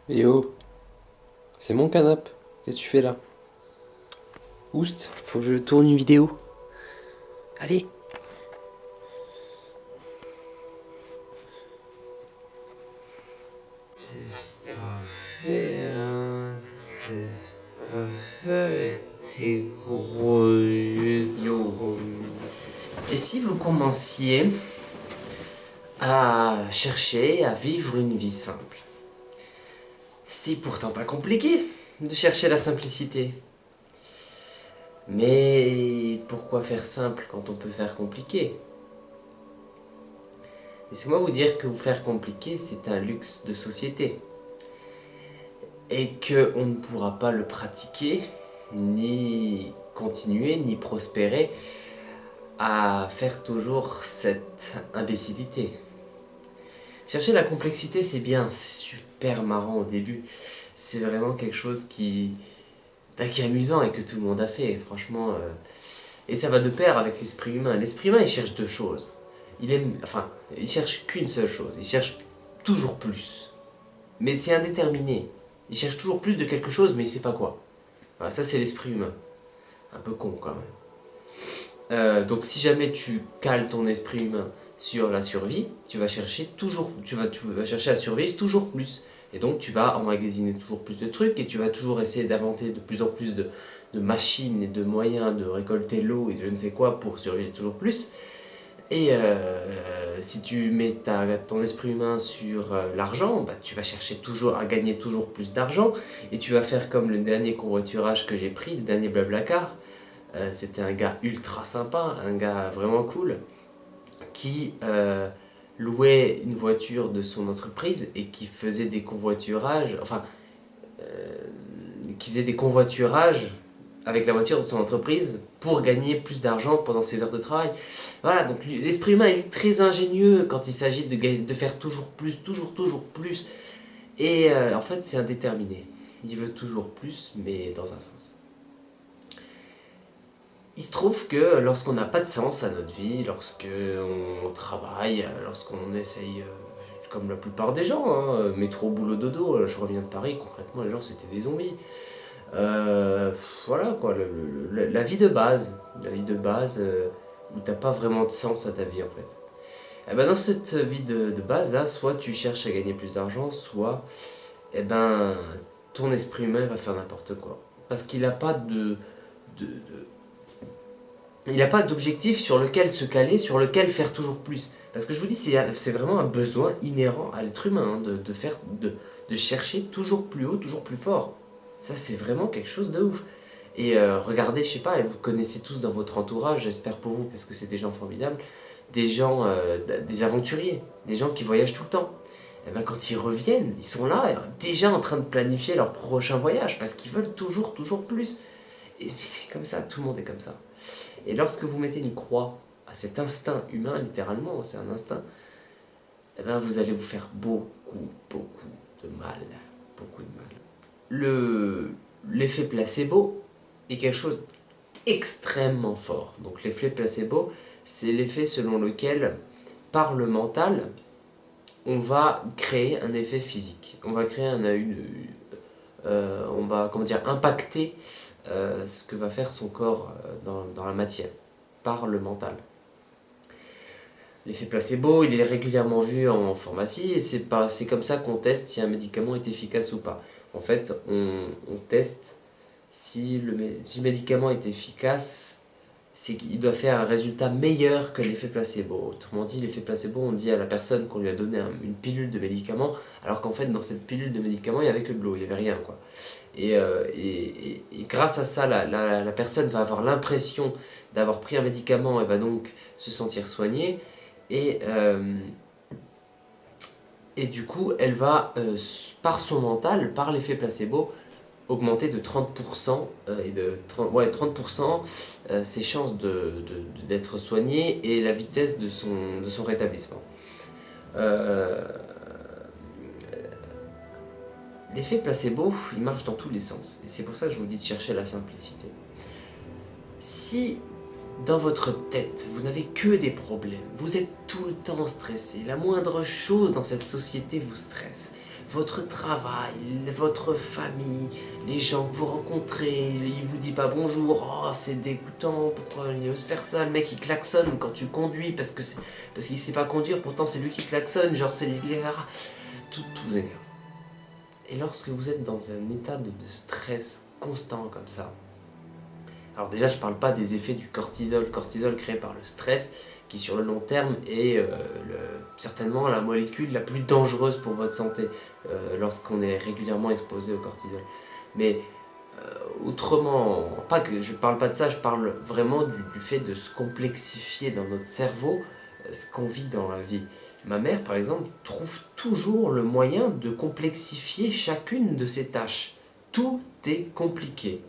Yo, c'est mon canapé. Qu'est-ce que tu fais là? Oust, faut que je tourne une vidéo. Allez. Yo. Et si vous commenciez à chercher à vivre une vie simple? C'est pourtant pas compliqué de chercher la simplicité. Mais pourquoi faire simple quand on peut faire compliqué? Laissez-moi vous dire que vous faire compliqué, c'est un luxe de société. Et qu'on ne pourra pas le pratiquer, ni continuer, ni prospérer à faire toujours cette imbécilité. Chercher la complexité, c'est bien, c'est super marrant au début. C'est vraiment quelque chose qui est amusant et que tout le monde a fait, franchement. Et ça va de pair avec l'esprit humain. L'esprit humain, il cherche deux choses. Il cherche qu'une seule chose. Il cherche toujours plus. Mais c'est indéterminé. Il cherche toujours plus de quelque chose, mais il sait pas quoi. Voilà, ça, c'est l'esprit humain. Un peu con, quand même. Donc, si jamais tu cales ton esprit humain sur la survie, tu vas chercher à survivre toujours plus. Et donc, tu vas emmagasiner toujours plus de trucs et tu vas toujours essayer d'inventer de plus en plus de machines et de moyens de récolter l'eau et de je ne sais quoi pour survivre toujours plus. Et si tu mets ton esprit humain sur l'argent, bah, tu vas chercher toujours à gagner toujours plus d'argent et tu vas faire comme le dernier covoiturage que j'ai pris, le dernier Blablacar. C'était un gars ultra sympa, un gars vraiment cool qui louait une voiture de son entreprise et qui faisait des convoiturages, qui faisait des convoiturages avec la voiture de son entreprise pour gagner plus d'argent pendant ses heures de travail. Voilà, donc l'esprit humain est très ingénieux quand il s'agit de faire toujours plus, toujours plus. Et en fait, c'est indéterminé. Il veut toujours plus, mais dans un sens. Il se trouve que lorsqu'on n'a pas de sens à notre vie, lorsqu'on travaille, lorsqu'on essaye, comme la plupart des gens, métro, boulot, dodo, je reviens de Paris, concrètement les gens c'était des zombies. Voilà quoi, la vie de base, où t'as pas vraiment de sens à ta vie en fait. Et ben dans cette vie de base là, soit tu cherches à gagner plus d'argent, soit ton esprit humain va faire n'importe quoi. Parce qu'il n'a pas il n'a pas d'objectif sur lequel se caler, sur lequel faire toujours plus. Parce que je vous dis, c'est vraiment un besoin inhérent à l'être humain, de chercher toujours plus haut, toujours plus fort. Ça, c'est vraiment quelque chose de ouf. Et regardez, je sais pas, vous connaissez tous dans votre entourage, j'espère pour vous, parce que c'est des gens formidables, des gens, des aventuriers, des gens qui voyagent tout le temps. Et ben, quand ils reviennent, ils sont là, déjà en train de planifier leur prochain voyage, parce qu'ils veulent toujours plus. Et c'est comme ça, tout le monde est comme ça. Et lorsque vous mettez une croix à cet instinct humain, littéralement, c'est un instinct, eh ben vous allez vous faire beaucoup de mal. Beaucoup de mal. L'effet placebo est quelque chose d'extrêmement fort. Donc l'effet placebo, c'est l'effet selon lequel, par le mental, on va créer un effet physique. On va créer on va impacter ce que va faire son corps dans la matière, par le mental. L'effet placebo, il est régulièrement vu en pharmacie et c'est comme ça qu'on teste si un médicament est efficace ou pas. En fait, on teste si le médicament est efficace, c'est qu'il doit faire un résultat meilleur que l'effet placebo. Autrement dit, l'effet placebo, on dit à la personne qu'on lui a donné une pilule de médicament, alors qu'en fait, dans cette pilule de médicament, il n'y avait que de l'eau, il n'y avait rien, quoi. Et grâce à ça, la personne va avoir l'impression d'avoir pris un médicament et va donc se sentir soignée. Et du coup, elle va, par son mental, par l'effet placebo, augmenter de 30% et de 30% ses chances d'être soigné et la vitesse de son rétablissement. L'effet placebo, il marche dans tous les sens. Et c'est pour ça que je vous dis de chercher la simplicité. Si dans votre tête, vous n'avez que des problèmes, vous êtes tout le temps stressé, la moindre chose dans cette société vous stresse, votre travail, votre famille, les gens que vous rencontrez, il vous dit pas bonjour, oh c'est dégoûtant, pourquoi il ose faire ça, le mec il klaxonne quand tu conduis parce qu'il sait pas conduire, pourtant c'est lui qui klaxonne, genre c'est tout vous énerve. Et lorsque vous êtes dans un état de stress constant comme ça, alors déjà je parle pas des effets du cortisol créé par le stress, qui sur le long terme est certainement la molécule la plus dangereuse pour votre santé lorsqu'on est régulièrement exposé au cortisol. Mais autrement, pas que je parle pas de ça, je parle vraiment du fait de se complexifier dans notre cerveau ce qu'on vit dans la vie. Ma mère, par exemple, trouve toujours le moyen de complexifier chacune de ses tâches. Tout est compliqué.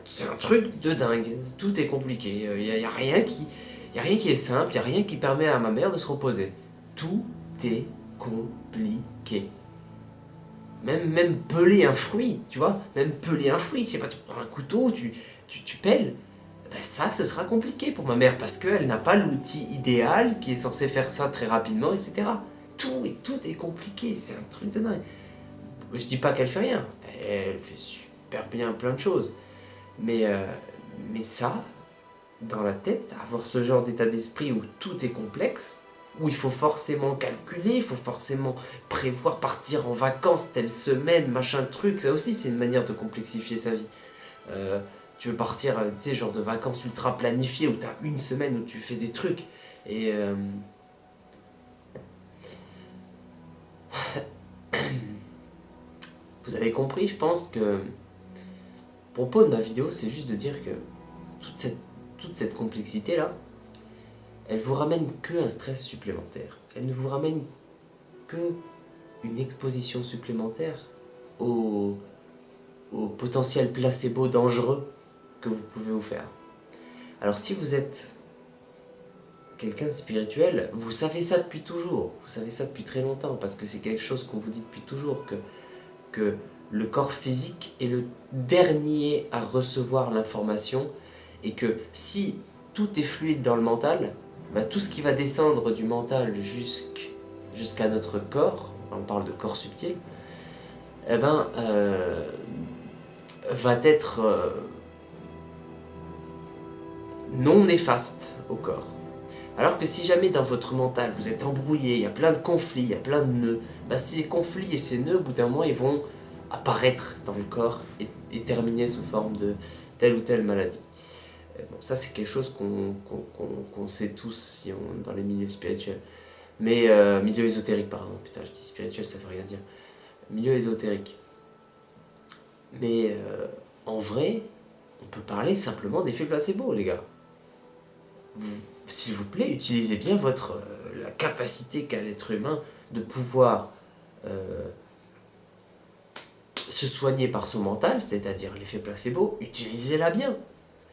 C'est un truc de dingue. Tout est compliqué. Il n'y a rien qui est simple, il n'y a rien qui permet à ma mère de se reposer. Tout est compliqué. Même peler un fruit, tu vois, même peler un fruit, je sais pas, tu prends un couteau, tu pelles, ben ça, ce sera compliqué pour ma mère, parce qu'elle n'a pas l'outil idéal qui est censé faire ça très rapidement, etc. Tout est compliqué, c'est un truc de dingue. Je dis pas qu'elle fait rien, elle fait super bien plein de choses, mais ça, dans la tête, avoir ce genre d'état d'esprit où tout est complexe, où il faut forcément calculer, il faut forcément prévoir partir en vacances telle semaine, machin truc, ça aussi c'est une manière de complexifier sa vie. Tu veux partir, tu sais, genre de vacances ultra planifiées où tu as une semaine où tu fais des trucs. Et vous avez compris, je pense que le propos de ma vidéo, c'est juste de dire que toute cette complexité-là, elle vous ramène que un stress supplémentaire. Elle ne vous ramène que une exposition supplémentaire au potentiel placebo dangereux que vous pouvez vous faire. Alors si vous êtes quelqu'un de spirituel, vous savez ça depuis toujours, vous savez ça depuis très longtemps, parce que c'est quelque chose qu'on vous dit depuis toujours, que le corps physique est le dernier à recevoir l'information, et que si tout est fluide dans le mental, bah, tout ce qui va descendre du mental jusqu'à notre corps, on parle de corps subtil, eh ben, va être non néfaste au corps. Alors que si jamais dans votre mental vous êtes embrouillé, il y a plein de conflits, il y a plein de nœuds, bah ces conflits et ces nœuds, au bout d'un moment, ils vont apparaître dans le corps et terminer sous forme de telle ou telle maladie. Bon, ça c'est quelque chose qu'on sait tous si on est dans les milieux spirituels. Mais milieu ésotérique, pardon, putain, je dis spirituel, ça veut rien dire. Milieu ésotérique. Mais en vrai, on peut parler simplement d'effet placebo, les gars. S'il vous plaît, utilisez bien la capacité qu'a l'être humain de pouvoir se soigner par son mental, c'est-à-dire l'effet placebo, utilisez-la bien.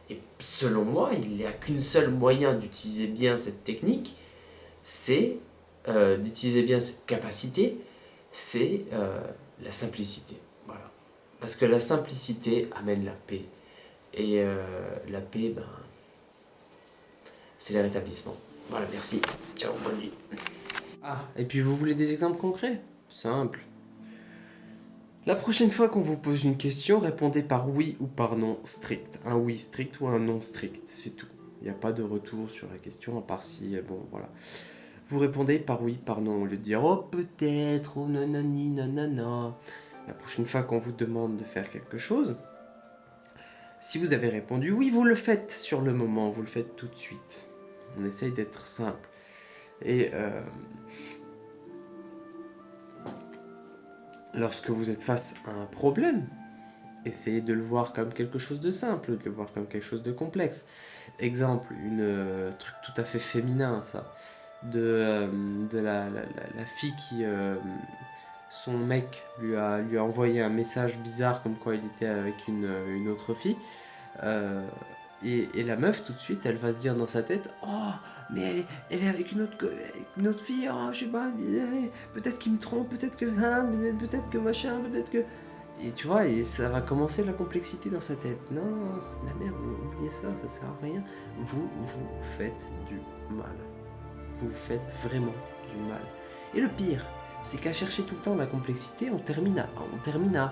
Et selon moi, il n'y a qu'une seule moyen d'utiliser bien cette technique, c'est d'utiliser bien cette capacité, c'est la simplicité. Voilà. Parce que la simplicité amène la paix. Et la paix, ben, c'est le rétablissement. Voilà, merci. Ciao, bonne nuit. Ah, et puis vous voulez des exemples concrets? Simple. La prochaine fois qu'on vous pose une question, répondez par oui ou par non strict. Un oui strict ou un non strict, c'est tout. Il n'y a pas de retour sur la question, à part si, bon, voilà. Vous répondez par oui, par non, au lieu de dire « oh peut-être, oh nanani, nanana ». La prochaine fois qu'on vous demande de faire quelque chose, si vous avez répondu oui, vous le faites sur le moment, vous le faites tout de suite. On essaye d'être simple. Et lorsque vous êtes face à un problème, essayez de le voir comme quelque chose de simple, de le voir comme quelque chose de complexe. Exemple, truc tout à fait féminin, ça, de la fille qui, son mec lui a envoyé un message bizarre comme quoi il était avec une autre fille, et la meuf tout de suite elle va se dire dans sa tête « oh mais elle est avec une autre fille, oh, je sais pas, peut-être qu'il me trompe, peut-être que machin, peut-être que... » Et tu vois, et ça va commencer la complexité dans sa tête. Non, c'est la merde, oubliez ça, ça sert à rien. Vous faites du mal. Vous faites vraiment du mal. Et le pire, c'est qu'à chercher tout le temps la complexité, on termine à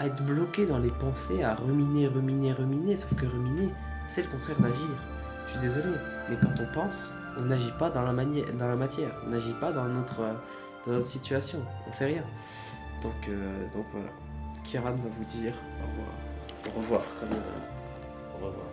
être bloqué dans les pensées, à ruminer, sauf que ruminer, c'est le contraire d'agir. Je suis désolé, mais quand on pense, on n'agit pas dans la matière, on n'agit pas dans notre situation, on fait rien. Donc voilà, Kieran va vous dire au revoir, comme au revoir.